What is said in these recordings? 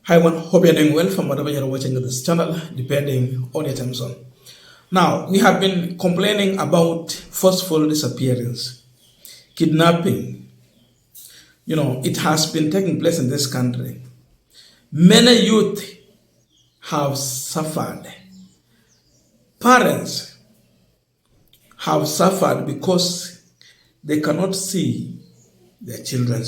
Hi everyone, hope you're doing well from whatever you're watching this channel, depending on your time zone. Now, we have been complaining about forceful disappearance, kidnapping. It has been taking place in this country. Many youth have suffered. Parents have suffered because they cannot see their children.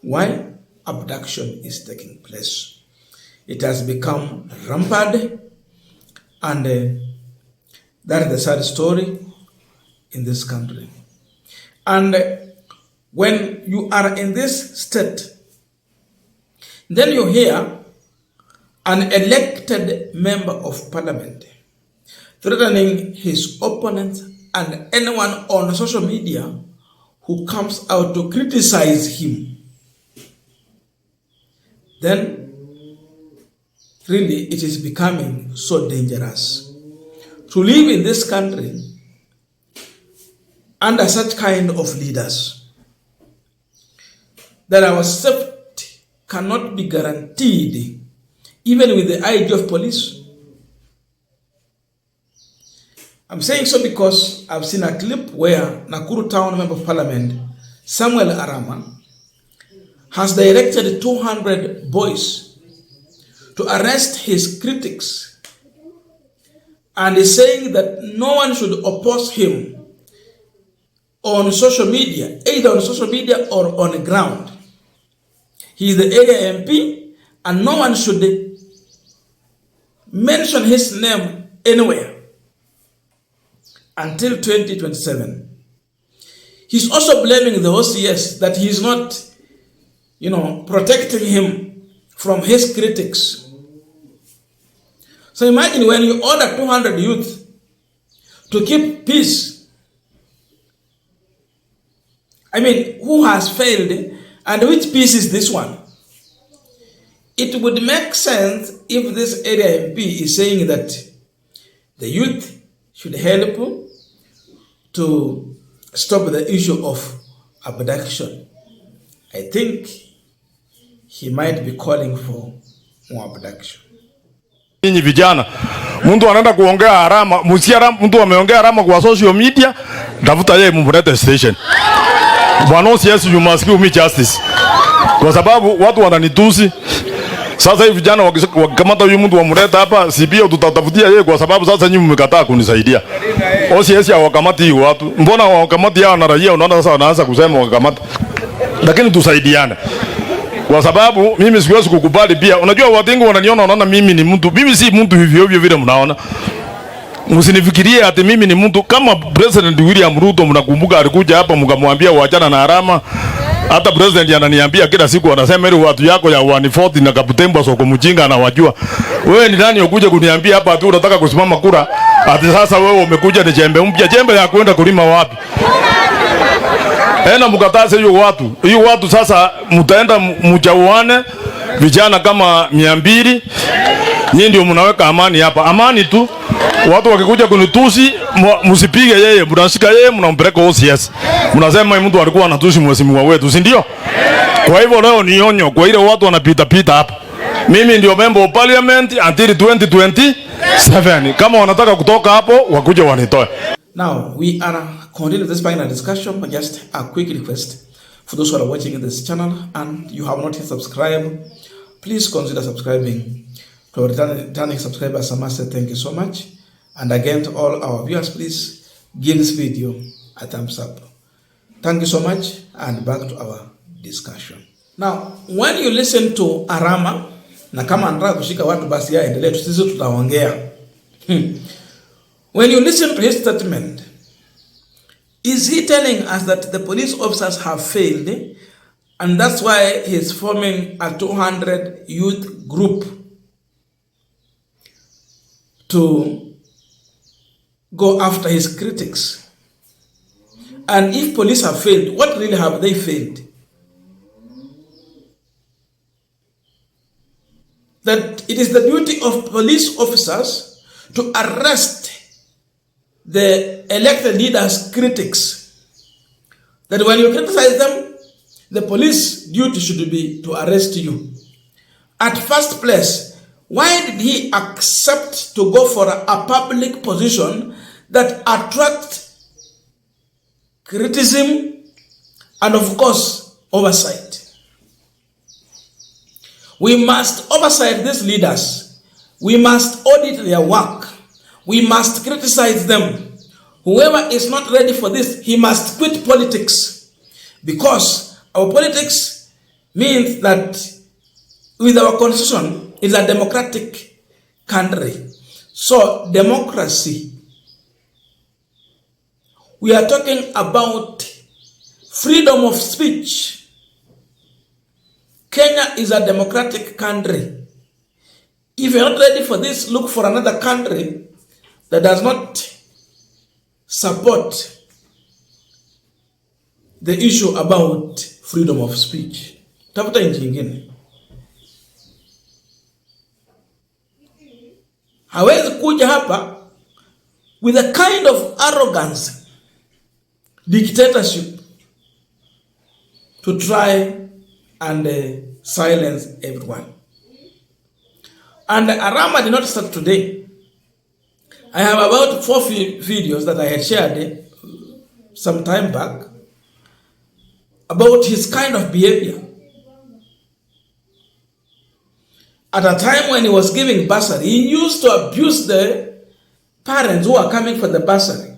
Why? Abduction is taking place. It has become rampant, and that is the sad story in this country. And when you are in this state, then you hear an elected member of parliament threatening his opponents and anyone on social media who comes out to criticize him. Then really it is becoming so dangerous to live in this country under such kind of leaders, that our safety cannot be guaranteed even with the IG of police. I'm saying so because I've seen a clip where Nakuru town member of parliament Samuel Arama has directed 200 boys to arrest his critics, and is saying that no one should oppose him on social media, either on social media or on the ground. He is the area MP, and no one should mention his name anywhere until 2027. He's also blaming the OCS that he is not protecting him from his critics. So imagine when you order 200 youth to keep peace. I mean, who has failed and which peace is this one? It would make sense if this area MP is saying that the youth should help to stop the issue of abduction. I think he might be calling for more abduction. Ninyi vijana, mtu anaenda kuongea Arama, mtu ameongea Arama kwa social media, tafuta yeye mumlete station. Bwana yes, you must give me justice. Kwa sababu watu wananitusi. Sasa hivi vijana wakikamata huyu mtu wamleta hapa, si pia tutatafutia yeye, kwa sababu sasa nyinyi mmekataa kunisaidia. OCS hawakamati watu. Mbona hawakamati hao na raia? Unaona sasa wanaanza kusema wakamata. Lakini tusaidiane. Kwa sababu mimi siwezi kukubali pia. Unajua watu wengi wanaona mimi ni mtu. Mimi si mtu hivyo vile mnaona. Msinifikirie ati mimi ni mtu kama President William Ruto. Mnakumbuka alikuja hapa mkamwambia waachana na Arama. Hata president ananiambia kila siku, anasema ile watu yako ya 140 na Kabutembo soko mjinga anawajua. Wewe ni nani ukuje kuniambia hapa tu unataka kusimama kura? Ati sasa wewe umekuja ni jembe mpya. Jembe ya kwenda kulima wapi? Ena mkataze hiyo watu. Hiyo watu sasa mtaenda mjauane vijana kama 200. Nyinyi ndio mnaweka amani hapa. Amani tu. Watu wakikuja kunitusi msipige yeye, mnashika yeye mnampeleka OCS. Mnasema mtu alikuwa anatusi mheshimiwa wetu, si ndio? Kwa hivyo leo ni onyo kwa ile watu wanapita hapa. Mimi ndio member of parliament until 2027. Kama wanataka kutoka hapo wakuje wanitoe. Now, we are continuing this final discussion, but just a quick request for those who are watching this channel and you have not yet subscribed, please consider subscribing. To our returning subscribers, I must say thank you so much. And again, to all our viewers, please give this video a thumbs up. Thank you so much, and back to our discussion. Now, when you listen to Arama, na kama anataka kushika watu basi ya endelee, sisi tutaongea. When you listen to his statement, is he telling us that the police officers have failed, and that's why he's forming a 200 youth group to go after his critics? And if police have failed, what really have they failed? That it is the duty of police officers to arrest the elected leaders' critics. That when you criticize them, the police duty should be to arrest you. At first place, why did he accept to go for a public position that attracts criticism and, of course, oversight? We must oversight these leaders. We must audit their work. We must criticize them. Whoever is not ready for this, he must quit politics. Because our politics means that with our constitution, it's a democratic country. So democracy, we are talking about freedom of speech. Kenya is a democratic country. If you're not ready for this, look for another country that does not support the issue about freedom of speech. Tafuta nchi nyingine. Hawezi kuja hapa with a kind of arrogance, dictatorship, to try and silence everyone. And Arama did not start today. I have about 4 videos that I had shared some time back about his kind of behavior. At a time when he was giving bursary, he used to abuse the parents who are coming for the bursary.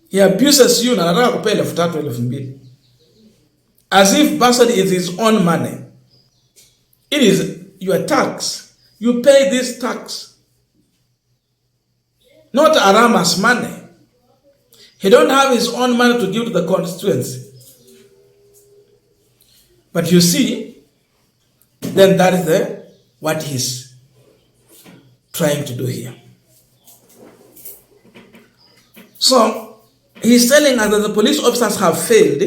He abuses you na anataka kupea 3,000 2,000. As if bursary is his own money. It is your tax. You pay this tax. Not Arama's money. He don't have his own money to give to the constituency. But you see, then that is what he's trying to do here. So, he's telling us that the police officers have failed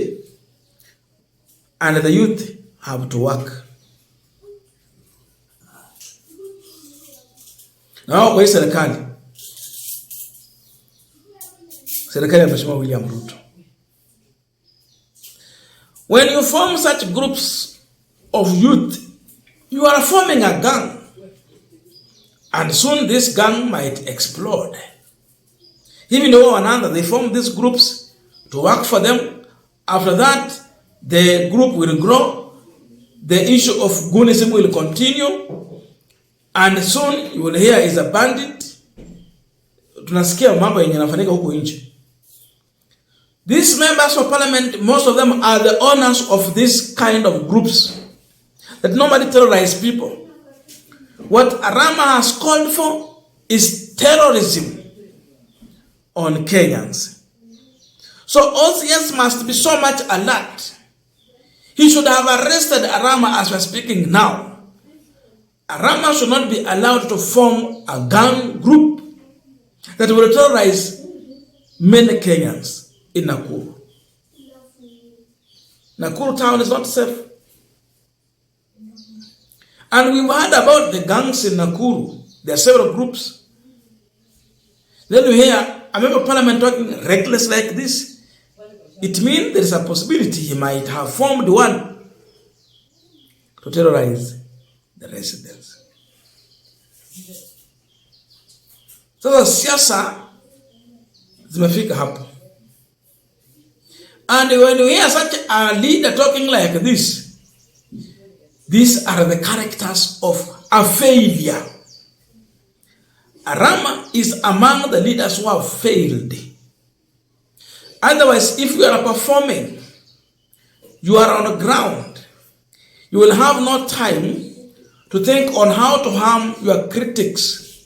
and the youth have to work. Now, kwa serikali ya Mheshimiwa William Ruto. When you form such groups of youth, you are forming a gang. And soon this gang might explode. Even though another, they form these groups to work for them. After that, the group will grow. The issue of Goonism will continue. And soon you will hear is a bandit. Tunasikia mambo yenye yanafanyika huko nje. These members of parliament, most of them are the owners of this kind of groups that normally terrorize people. What Arama has called for is terrorism on Kenyans. So OCS must be so much alert. He should have arrested Arama as we are speaking now. Arama should not be allowed to form a gang group that will terrorize many Kenyans in Nakuru. Nakuru town is not safe. And we've heard about the gangs in Nakuru. There are several groups. Then you hear a member of parliament talking reckless like this. It means there is a possibility he might have formed one to terrorize the residents. So the siasa zimefika hapo. And when you hear such a leader talking like this, these are the characters of a failure. Arama is among the leaders who have failed. Otherwise, if you are performing, you are on the ground, you will have no time to think on how to harm your critics.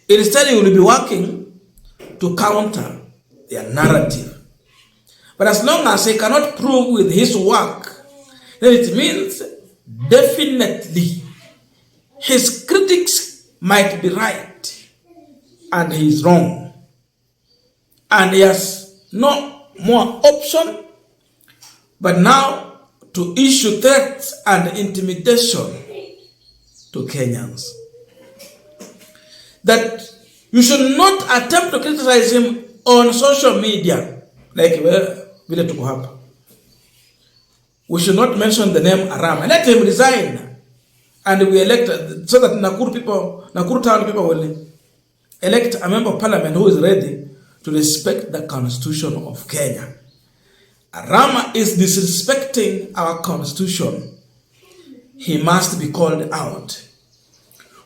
Instead, you will be working to counter their narrative. But as long as he cannot prove with his work, then it means definitely his critics might be right and he is wrong. And he has no more option but now to issue threats and intimidation to Kenyans. That you should not attempt to criticize him on social media like vile tuko hapa. we should not mention the name Arama. Let him resign, and we elect, so that Nakuru town people will elect a member of parliament who is ready to respect the constitution of Kenya. Arama is disrespecting our constitution. He must be called out.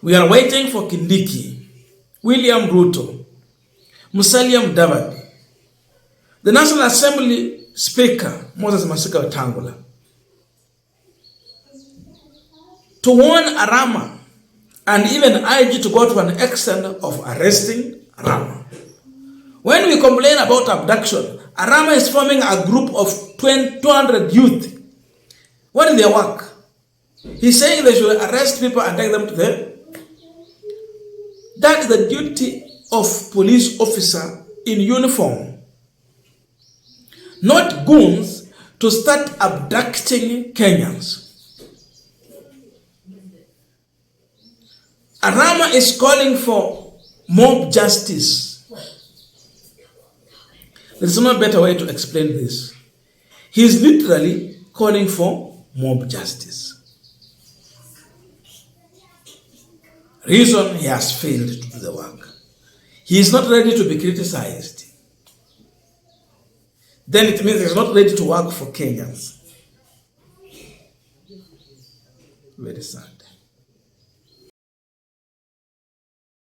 We are waiting for Kindiki, William Ruto, Musalia Mudavadi, the National Assembly Speaker, Moses Masika Wetangula, to warn Arama and even IG to go to an extent of arresting Arama. When we complain about abduction, Arama is forming a group of 200 youth. What is their work? He's saying they should arrest people and take them to them. That is the duty of police officer in uniform. Not goons to start abducting Kenyans. Arama is calling for mob justice. There is no better way to explain this. He is literally calling for mob justice. Reason, he has failed to do the work. He is not ready to be criticized. Then it means he is not ready to work for Kenyans. Very sad.